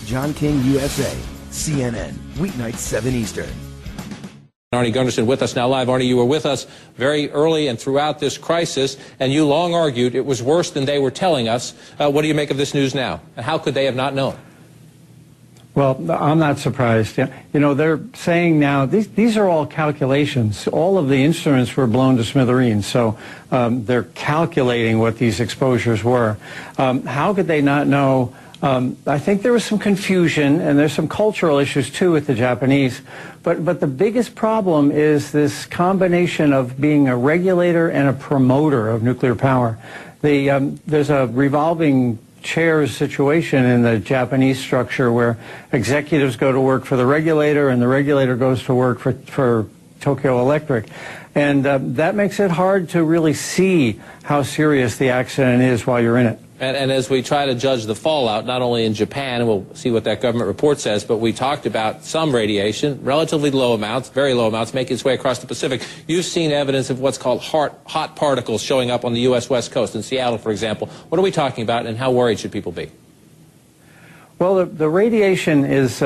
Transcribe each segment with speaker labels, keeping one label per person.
Speaker 1: John King, USA, CNN, weeknights 7 Eastern.
Speaker 2: Arnie Gunderson with us now live. Arnie, you were with us very early and throughout this crisis, and you long argued it was worse than they were telling us. What do you make of this news now? And how could they have not known?
Speaker 3: Well, I'm not surprised. You know, they're saying now, these are all calculations. All of the instruments were blown to smithereens, so they're calculating what these exposures were. How could they not know? I think there was some confusion, and there's some cultural issues, too, with the Japanese. But the biggest problem is this combination of being a regulator and a promoter of nuclear power. There's a revolving chairs situation in the Japanese structure where executives go to work for the regulator and the regulator goes to work for Tokyo Electric. And that makes it hard to really see how serious the accident is while you're in it.
Speaker 2: And as we try to judge the fallout, not only in Japan, and we'll see what that government report says, but we talked about some radiation, relatively low amounts, very low amounts, making its way across the Pacific. You've seen evidence of what's called hot particles showing up on the U.S. West Coast, in Seattle, for example. What are we talking about, and how worried should people be?
Speaker 3: Well, the radiation is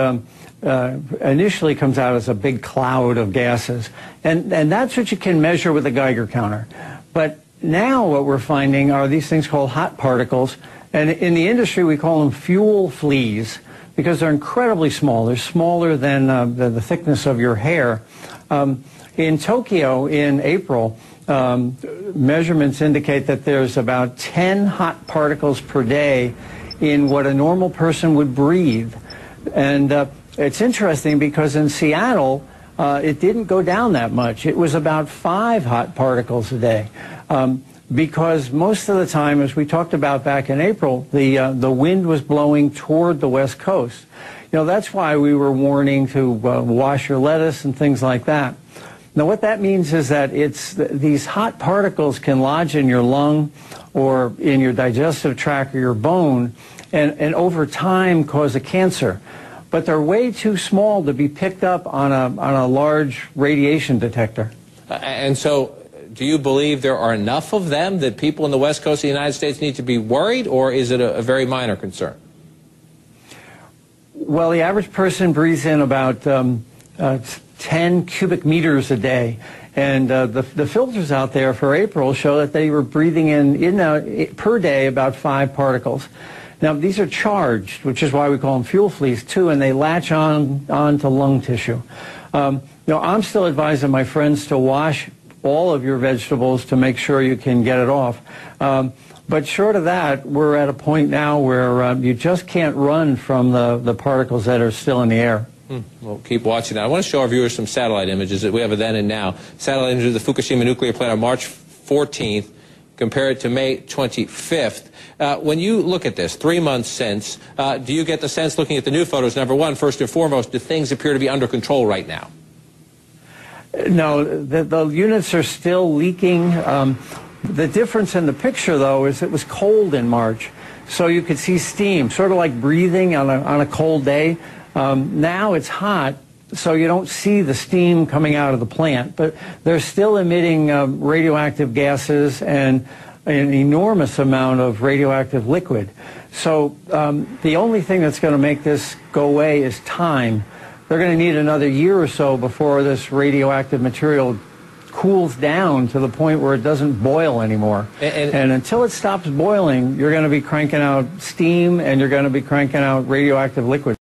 Speaker 3: initially comes out as a big cloud of gases, and that's what you can measure with a Geiger counter. But now what we're finding are these things called hot particles, and in the industry we call them fuel fleas because they're incredibly small. They're smaller than the thickness of your hair. In Tokyo in April, measurements indicate that there's about 10 hot particles per day in what a normal person would breathe. And it's interesting because in Seattle, it didn't go down that much. It was about 5 hot particles a day. Because most of the time, as we talked about back in April, the wind was blowing toward the West Coast. You know, that's why we were warning to wash your lettuce and things like that. Now, what that means is that these hot particles can lodge in your lung or in your digestive tract or your bone and over time cause a cancer. But they're way too small to be picked up on a large radiation detector.
Speaker 2: And so, do you believe there are enough of them that people in the West Coast of the United States need to be worried, or is it a very minor concern?
Speaker 3: Well, the average person breathes in about 10 cubic meters a day. And the filters out there for April show that they were breathing in per day about 5 particles. Now, these are charged, which is why we call them fuel fleas, too, and they latch on to lung tissue. You know, I'm still advising my friends to wash all of your vegetables to make sure you can get it off. But short of that, we're at a point now where you just can't run from the particles that are still in the air.
Speaker 2: Well, keep watching that. I want to show our viewers some satellite images that we have of then and now. Satellite images of the Fukushima nuclear plant on March 14th. Compare it to May 25th. When you look at this, 3 months since, do you get the sense, looking at the new photos, number one, first and foremost, do things appear to be under control right now?
Speaker 3: No, the units are still leaking. The difference in the picture, though, is it was cold in March, so you could see steam, sort of like breathing on a cold day. Now it's hot, so you don't see the steam coming out of the plant, but they're still emitting radioactive gases and an enormous amount of radioactive liquid. So the only thing that's going to make this go away is time. They're going to need another year or so before this radioactive material cools down to the point where it doesn't boil anymore. And until it stops boiling, you're going to be cranking out steam and you're going to be cranking out radioactive liquid.